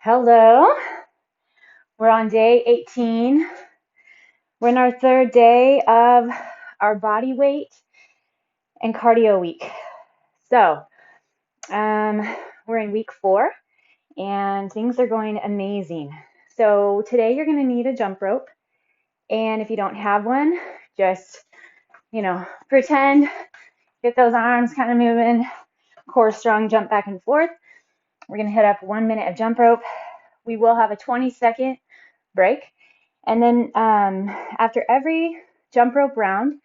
Hello, we're on day 18. We're in our third day of our body weight and cardio week. So, we're in week 4 and things are going amazing. So, today you're going to need a jump rope. And if you don't have one, just, pretend, get those arms kind of moving, core strong, jump back and forth. We're going to hit up 1 minute of jump rope. We will have a 20-second break. And then after every jump rope round,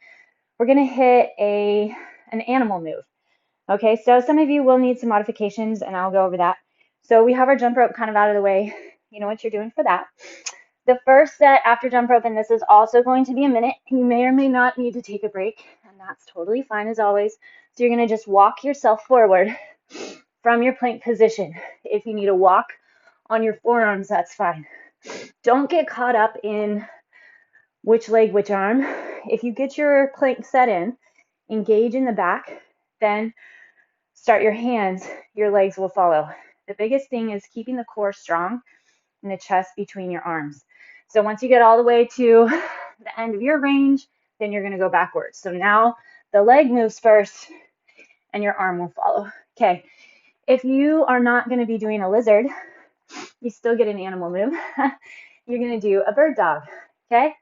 we're going to hit an animal move. Okay, so some of you will need some modifications, and I'll go over that. So we have our jump rope kind of out of the way. You know what you're doing for that. The first set after jump rope, and this is also going to be a minute, you may or may not need to take a break, and that's totally fine as always. So you're going to just walk yourself forward from your plank position. If you need to walk on your forearms, that's fine. Don't get caught up in which leg, which arm. If you get your plank set in, engage in the back, then start your hands, your legs will follow. The biggest thing is keeping the core strong and the chest between your arms. So once you get all the way to the end of your range, then you're going to go backwards. So now the leg moves first and your arm will follow. Okay, if you are not going to be doing a lizard, you still get an animal move. You're going to do a bird dog. Okay,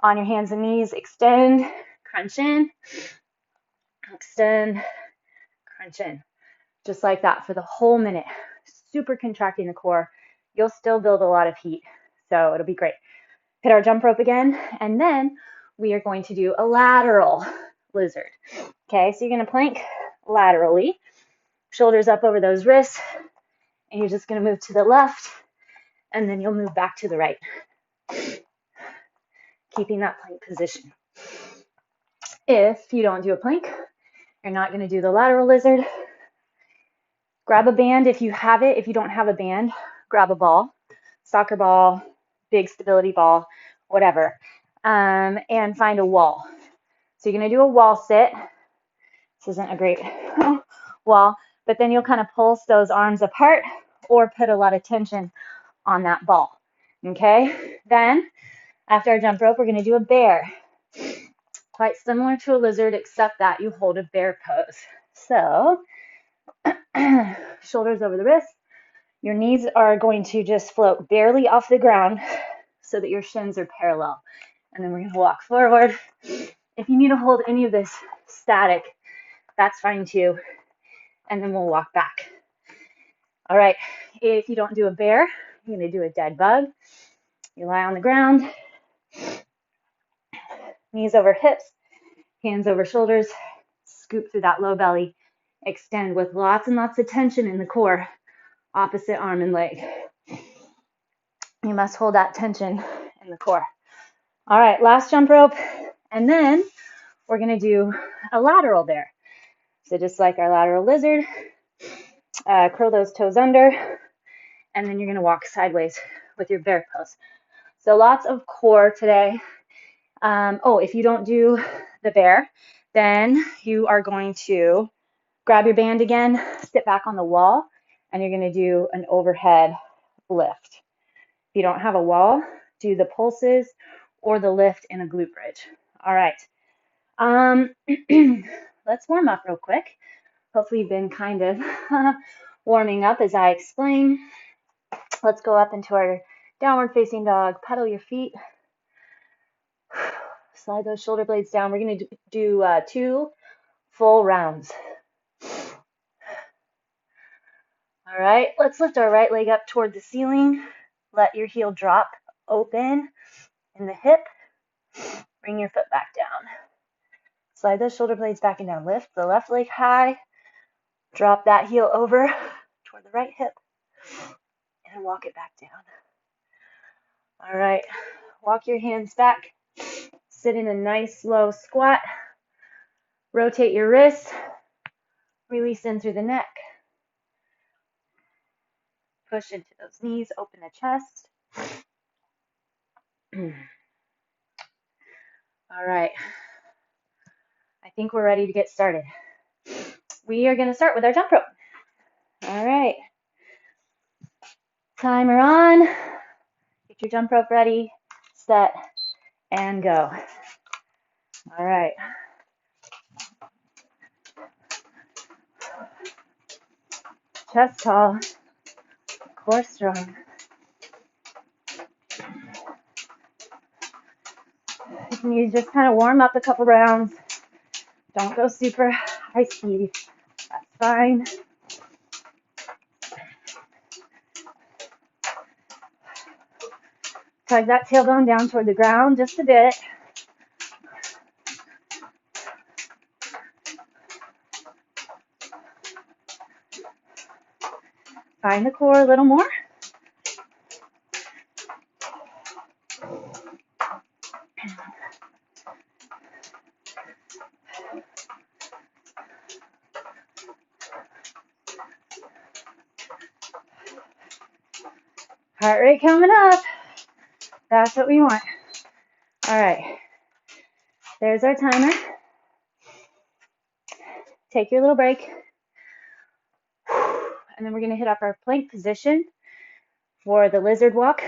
on your hands and knees, extend, crunch in, extend, crunch in. Just like that for the whole minute. Super contracting the core. You'll still build a lot of heat, so it'll be great. Hit our jump rope again, and then we are going to do a lateral lizard. Okay, so you're going to plank laterally, shoulders up over those wrists, and you're just going to move to the left, and then you'll move back to the right, keeping that plank position. If you don't do a plank, you're not going to do the lateral lizard. Grab a band if you have it. If you don't have a band, grab a ball, soccer ball, big stability ball, whatever, and find a wall. So you're going to do a wall sit. This isn't a great wall, but then you'll kind of pulse those arms apart or put a lot of tension on that ball. Okay? Then, after our jump rope, we're going to do a bear. Quite similar to a lizard, except that you hold a bear pose. So, shoulders over the wrists. Your knees are going to just float barely off the ground so that your shins are parallel. And then we're going to walk forward. If you need to hold any of this static, that's fine too. And then we'll walk back. All right, if you don't do a bear, you're going to do a dead bug. You lie on the ground, knees over hips, hands over shoulders, scoop through that low belly, extend with lots and lots of tension in the core, opposite arm and leg. You must hold that tension in the core. All right, last jump rope, and then we're going to do a lateral bear. So just like our lateral lizard, curl those toes under, and then you're going to walk sideways with your bear pose. So lots of core today. If you don't do the bear, then you are going to grab your band again, sit back on the wall, and you're going to do an overhead lift. If you don't have a wall, do the pulses or the lift in a glute bridge. All right. Let's warm up real quick. Hopefully you've been kind of warming up as I explain. Let's go up into our downward facing dog. Pedal your feet. Slide those shoulder blades down. We're going to do 2 full rounds. All right, let's lift our right leg up toward the ceiling. Let your heel drop open in the hip. Bring your foot back down. Slide those shoulder blades back and down. Lift the left leg high. Drop that heel over toward the right hip. And walk it back down. All right, walk your hands back. Sit in a nice slow squat. Rotate your wrists. Release in through the neck. Push into those knees. Open the chest. All right. I think we're ready to get started. We are going to start with our jump rope. All right. Timer on. Get your jump rope ready, set, and go. All right. Chest tall, core strong. You can just kind of warm up a couple rounds. Don't go super high speed. That's fine. Tug that tailbone down toward the ground just a bit. Find the core a little more. Heart rate coming up. That's what we want. All right. There's our timer. Take your little break. And then we're going to hit up our plank position for the lizard walk.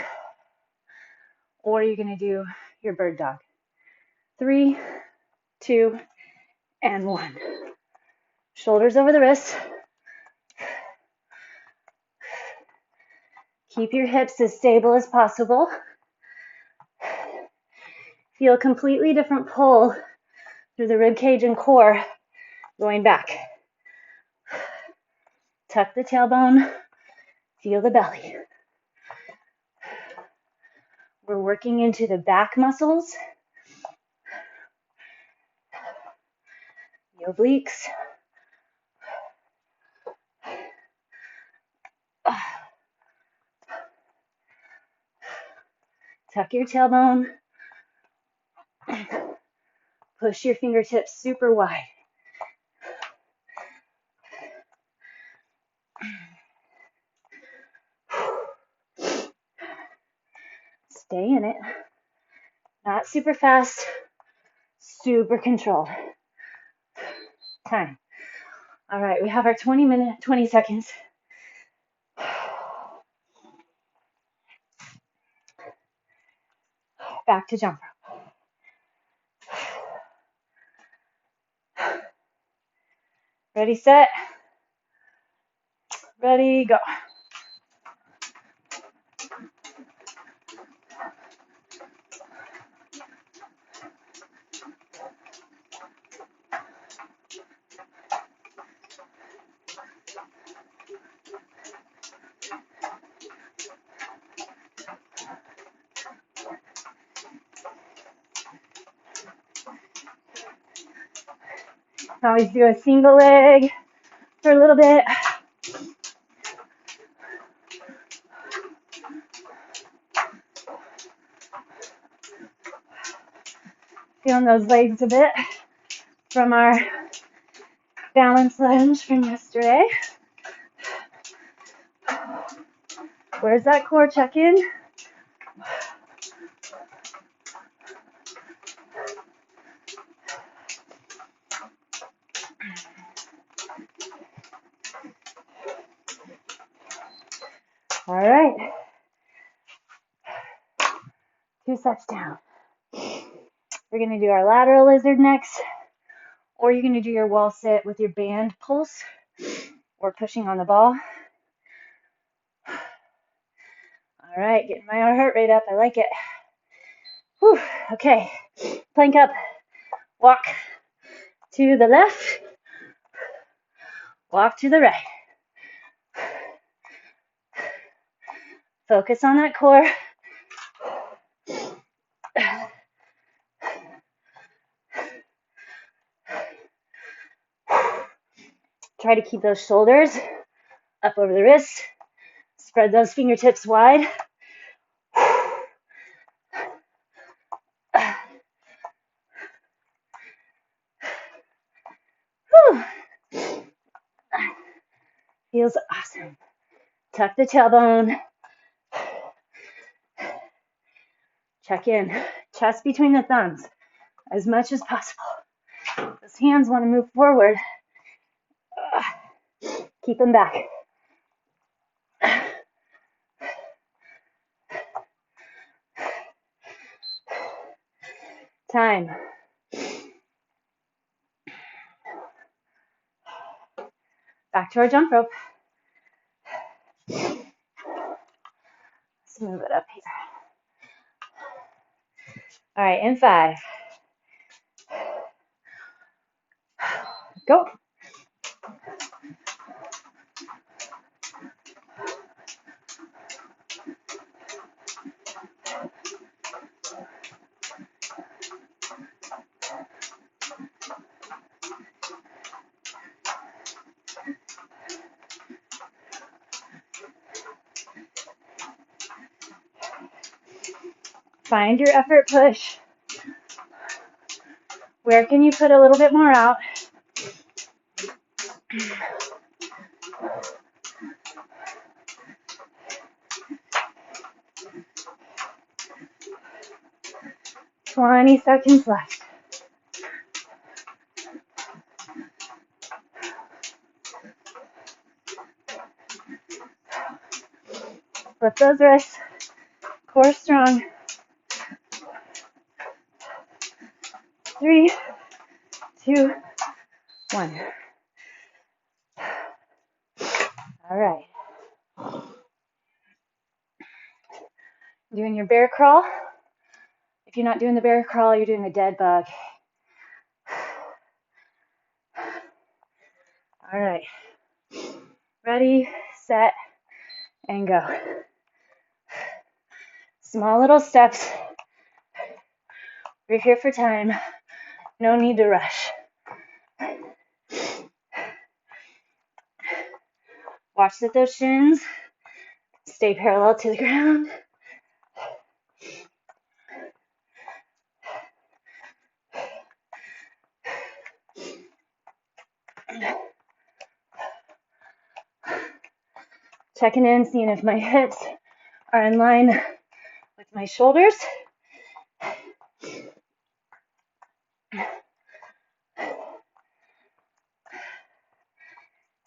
Or you're going to do your bird dog. 3, 2, and 1. Shoulders over the wrists. Keep your hips as stable as possible. Feel a completely different pull through the rib cage and core going back. Tuck the tailbone. Feel the belly. We're working into the back muscles, the obliques. Tuck your tailbone. Push your fingertips super wide. Stay in it. Not super fast, super controlled. Time. All right, we have our 20 seconds. Back to jump rope. Ready, set. Ready, go. Always do a single leg for a little bit. Feeling those legs a bit from our balance lunge from yesterday. Where's that core check-in? All right. 2 sets down. We're going to do our lateral lizard next, or you're going to do your wall sit with your band pulse or pushing on the ball. All right, getting my heart rate up. I like it. Whew. Okay, plank up, walk to the left, walk to the right. Focus on that core. Try to keep those shoulders up over the wrists. Spread those fingertips wide. Feels awesome. Tuck the tailbone. Check in. Chest between the thumbs as much as possible. Those hands want to move forward. Keep them back. time. Back to our jump rope. Let's move it up here. All right, in 5. Go. Find your effort push. Where can you put a little bit more out? "20 seconds left." Flip those wrists. Core strong. 3, 2, 1. All right. Doing your bear crawl. If you're not doing the bear crawl, you're doing a dead bug. All right. Ready, set, and go. Small little steps. We're here for time. No need to rush. Watch that those shins stay parallel to the ground. Checking in, seeing if my hips are in line with my shoulders.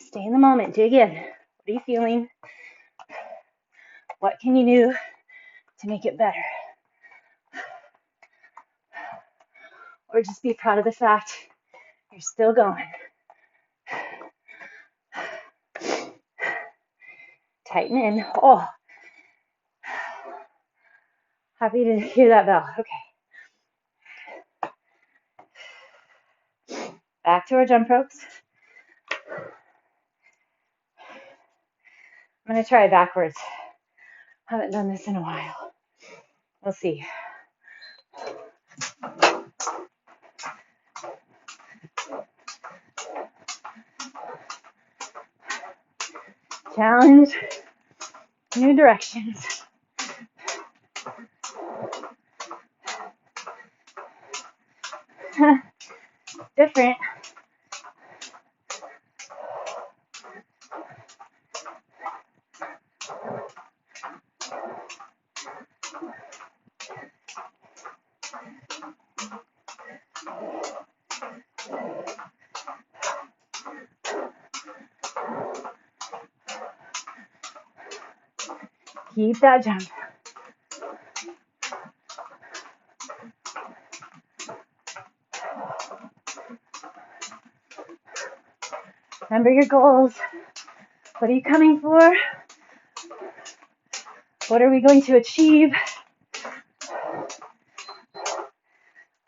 Stay in the moment, dig in. What are you feeling? What can you do to make it better? Or just be proud of the fact you're still going. Tighten in. Oh, happy to hear that bell. Okay. Back to our jump ropes. I'm going to try backwards. Haven't done this in a while. We'll see. Challenge. New directions. Different. Keep that jump. Remember your goals. What are you coming for? What are we going to achieve?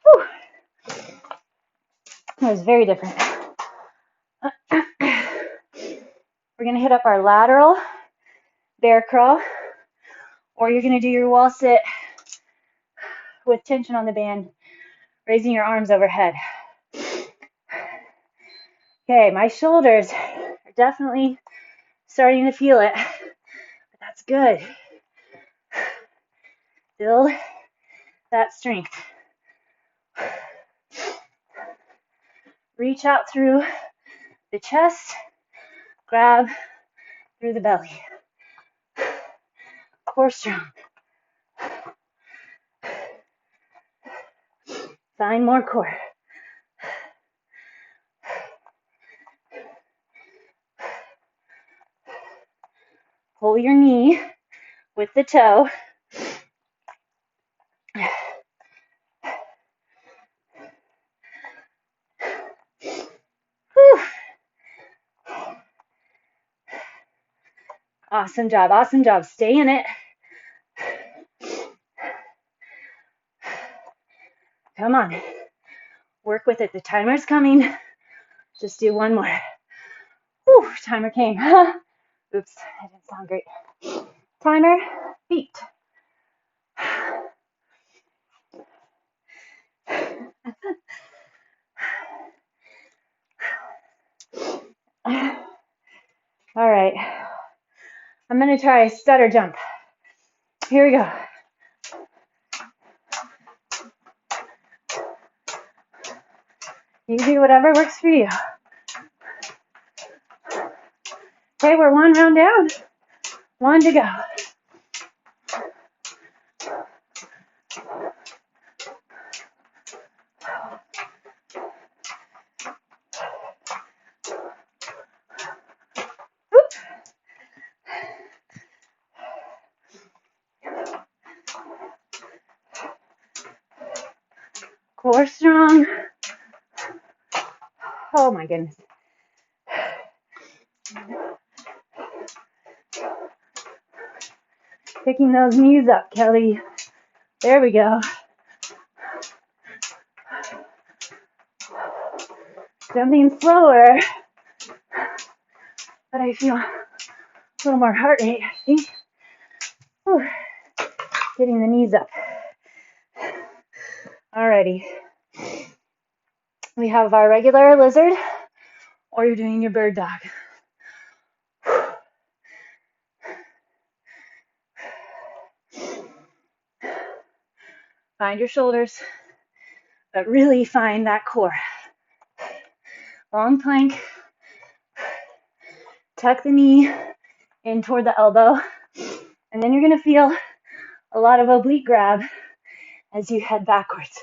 Whew. That was very different. We're going to hit up our lateral bear crawl, or you're going to do your wall sit with tension on the band, raising your arms overhead. Okay, my shoulders are definitely starting to feel it, but that's good. Build that strength. Reach out through the chest, grab through the belly. Core strong. Find more core. Pull your knee with the toe. Awesome job. Awesome job. Stay in it. Come on. Work with it. The timer's coming. Just do one more. Whew, timer came. Oops, that didn't sound great. Timer, beat. All right. I'm going to try a stutter jump. Here we go. You do whatever works for you. Okay, we're one round down. One to go. Whoop. Core strong. Oh my goodness. Picking those knees up, Kelly. There we go. Jumping slower, but I feel a little more heart rate, I think. Whew. Getting the knees up. Alrighty. We have our regular lizard, or you're doing your bird dog. Find your shoulders, but really find that core. Long plank. Tuck the knee in toward the elbow, and then you're going to feel a lot of oblique grab as you head backwards.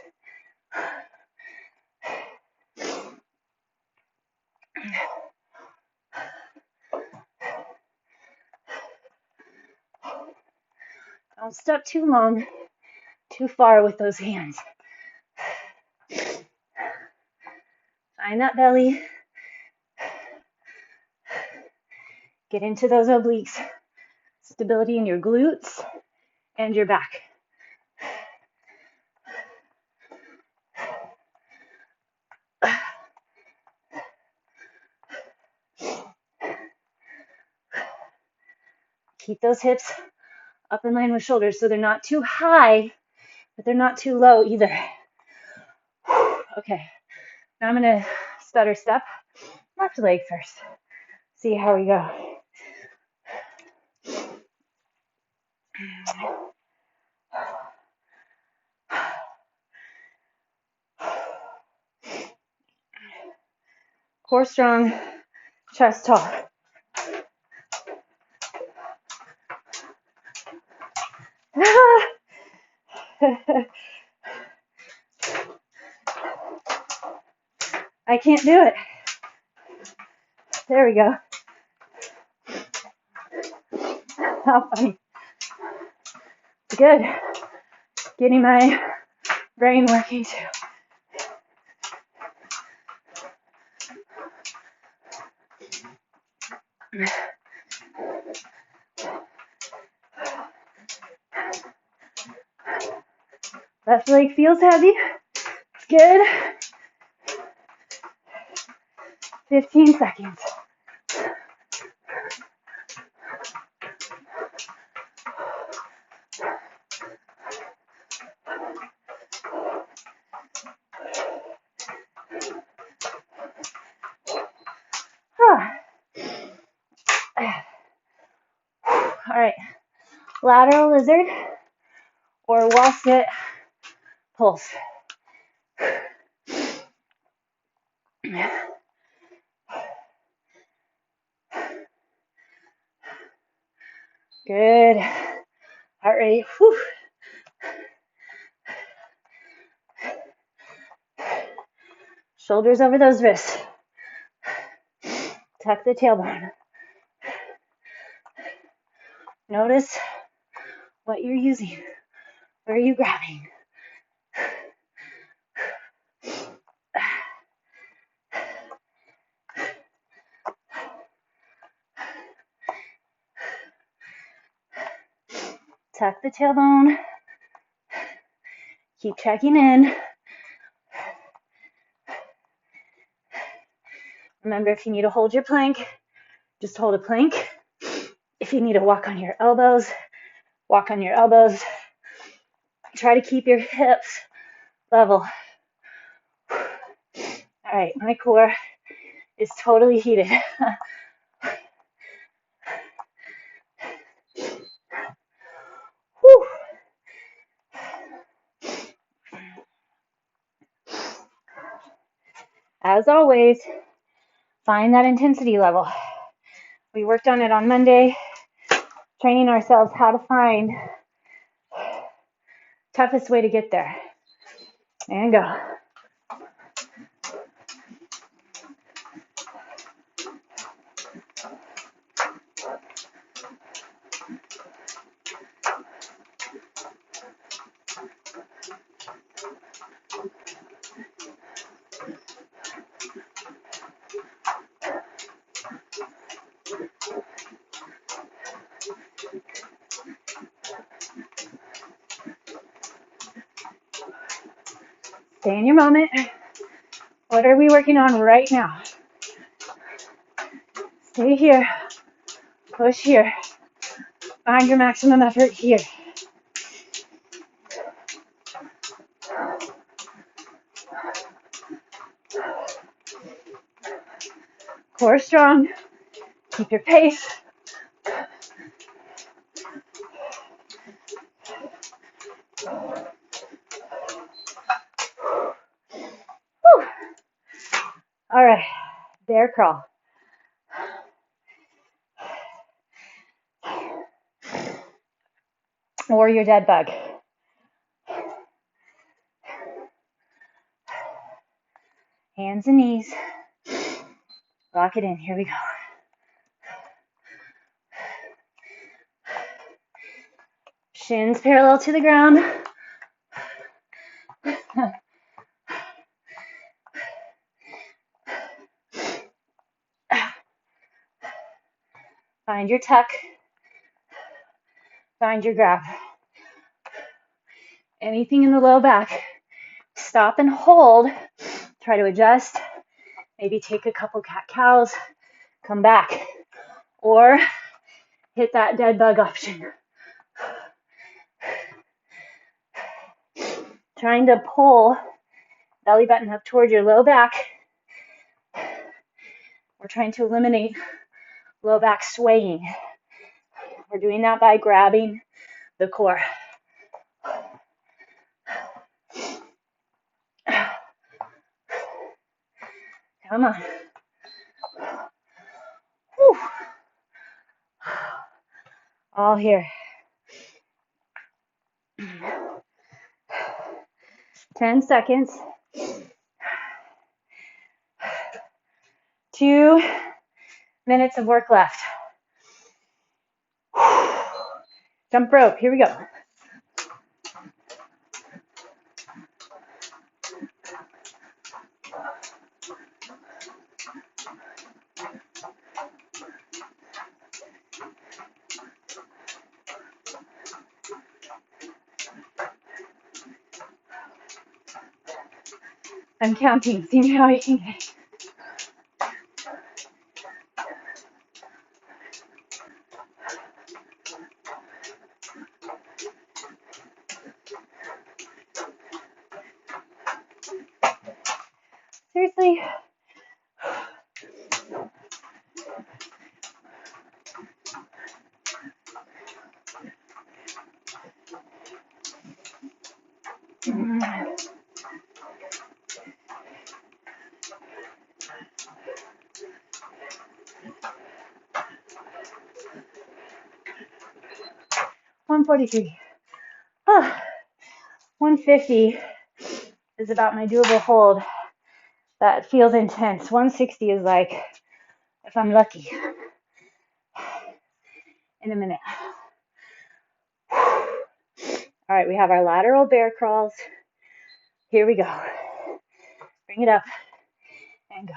Don't step too long, too far with those hands. Find that belly. Get into those obliques. Stability in your glutes and your back. Keep those hips up in line with shoulders so they're not too high, but they're not too low either. Okay, now I'm going to stutter step left leg first. See how we go. Core strong, chest tall. I can't do it. There we go. How funny. Good. Getting my brain working too. Left leg feels heavy. It's good. 15 seconds. All right. Lateral lizard or wall sit pulse. Good. Heart rate. Whew. Shoulders over those wrists. Tuck the tailbone. Notice what you're using. Where are you grabbing? Tuck the tailbone. Keep checking in. Remember, if you need to hold your plank, just hold a plank. If you need to walk on your elbows, walk on your elbows. Try to keep your hips level. All right, my core is totally heated. Whew. As always, find that intensity level. We worked on it on Monday, training ourselves how to find toughest way to get there. And go. Stay in your moment. What are we working on right now? Stay here. Push here. Find your maximum effort here. Core strong. Keep your pace. Whew. All right, bear crawl. Or your dead bug. Hands and knees. Lock it in. Here we go. Shins parallel to the ground. Find your tuck. Find your grab. Anything in the low back. Stop and hold. Try to adjust. Maybe take a couple cat-cows. Come back. Or hit that dead bug option. Trying to pull belly button up toward your low back. We're trying to eliminate low back swaying. We're doing that by grabbing the core. Come on. Whew. All here. 10 seconds. 2 minutes of work left. Jump rope. Here we go. I'm counting, seeing how I can get. Seriously? $143. 150 is about my doable hold. That feels intense. 160 is like, if I'm lucky. In a minute. All right, we have our lateral bear crawls. Here we go. Bring it up and go.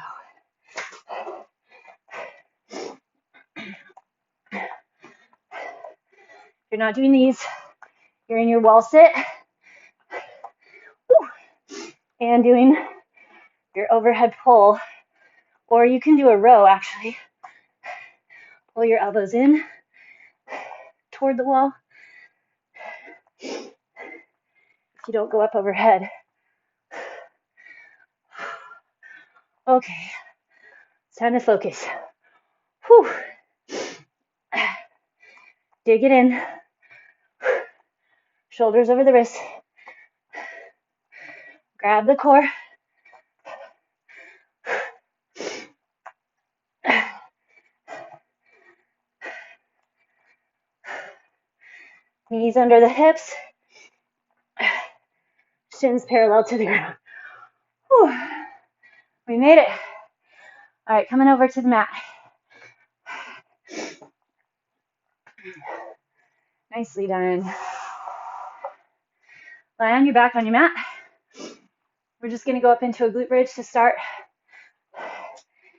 If you're not doing these, You're in your wall sit. Woo. And doing your overhead pull. Or you can do a row, actually. Pull your elbows in toward the wall. If you don't go up overhead. Okay, it's time to focus. Whew. Dig it in. Shoulders over the wrists. Grab the core. Knees under the hips. Shins parallel to the ground. Whew. We made it. All right, coming over to the mat. Nicely done. Lie on your back on your mat. We're just going to go up into a glute bridge to start.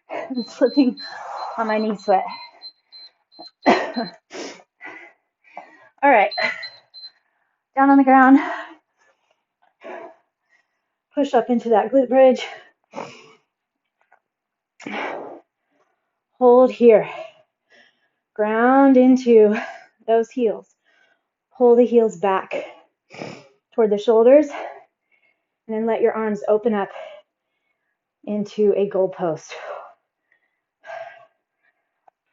I'm slipping on my knee sweat. All right. Down on the ground. Push up into that glute bridge. Hold here. Ground into those heels. Pull the heels back toward the shoulders. And then let your arms open up into a goalpost.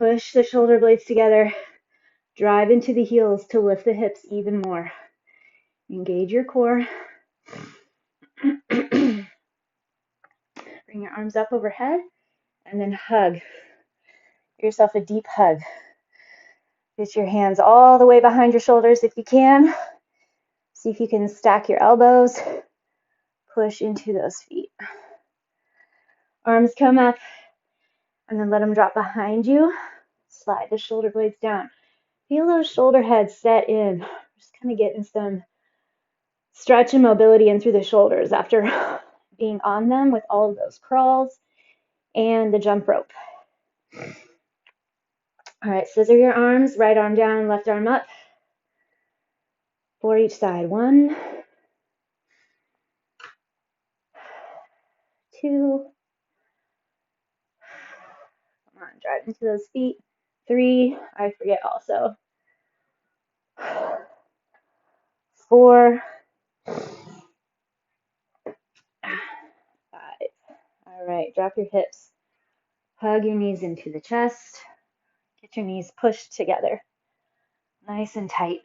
Push the shoulder blades together. Drive into the heels to lift the hips even more. Engage your core. Bring your arms up overhead and then hug. Give yourself a deep hug. Get your hands all the way behind your shoulders if you can. See if you can stack your elbows. Push into those feet. Arms come up and then let them drop behind you. Slide the shoulder blades down. Feel those shoulder heads set in. Just kind of getting some stretch and mobility in through the shoulders after being on them with all of those crawls and the jump rope. All right, scissor your arms, right arm down, left arm up. For each side. 1, 2. Come on, drive into those feet. 3, I forget also. 4, 5. All right, drop your hips. Hug your knees into the chest. Get your knees pushed together. Nice and tight.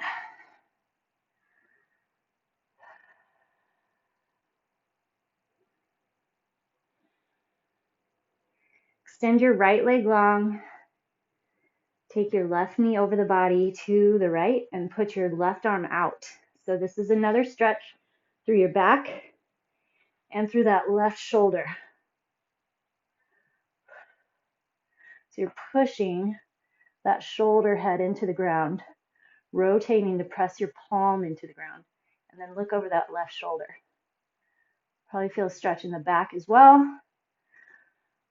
Extend your right leg long. Take your left knee over the body to the right and put your left arm out. So this is another stretch through your back and through that left shoulder. So you're pushing that shoulder head into the ground, rotating to press your palm into the ground, and then look over that left shoulder. Probably feel a stretch in the back as well.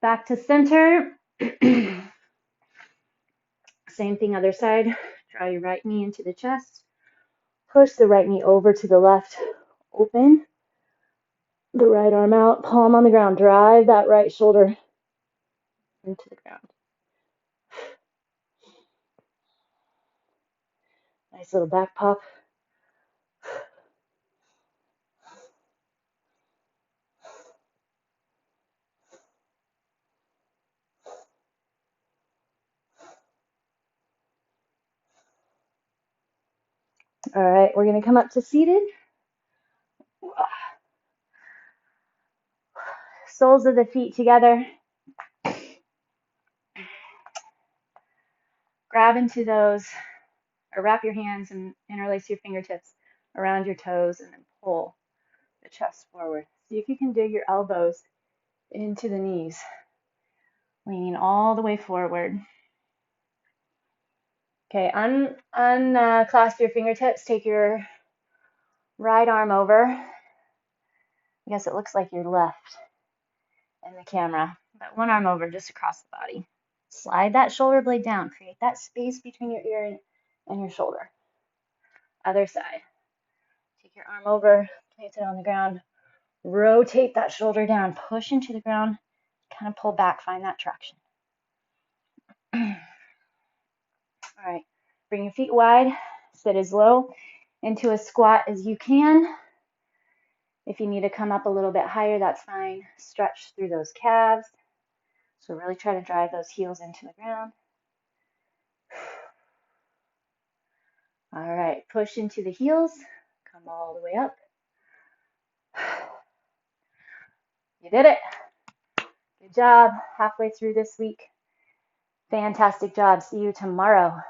Back to center. Same thing, other side. Draw your right knee into the chest. Push the right knee over to the left. Open. The right arm out, palm on the ground. Drive that right shoulder into the ground. Nice little back pop. All right, we're going to come up to seated. Soles of the feet together. Grab into those, or wrap your hands and interlace your fingertips around your toes and then pull the chest forward. See if you can dig your elbows into the knees, leaning all the way forward. Okay, unclasp your fingertips. Take your right arm over. I guess it looks like you're left in the camera, but one arm over just across the body. Slide that shoulder blade down. Create that space between your ear and your shoulder. Other side. Take your arm over, place it on the ground, rotate that shoulder down, push into the ground, kind of pull back, find that traction. All right, bring your feet wide, sit as low into a squat as you can. If you need to come up a little bit higher, that's fine. Stretch through those calves. So really try to drive those heels into the ground. All right, push into the heels, come all the way up. You did it. Good job. Halfway through this week. Fantastic job. See you tomorrow.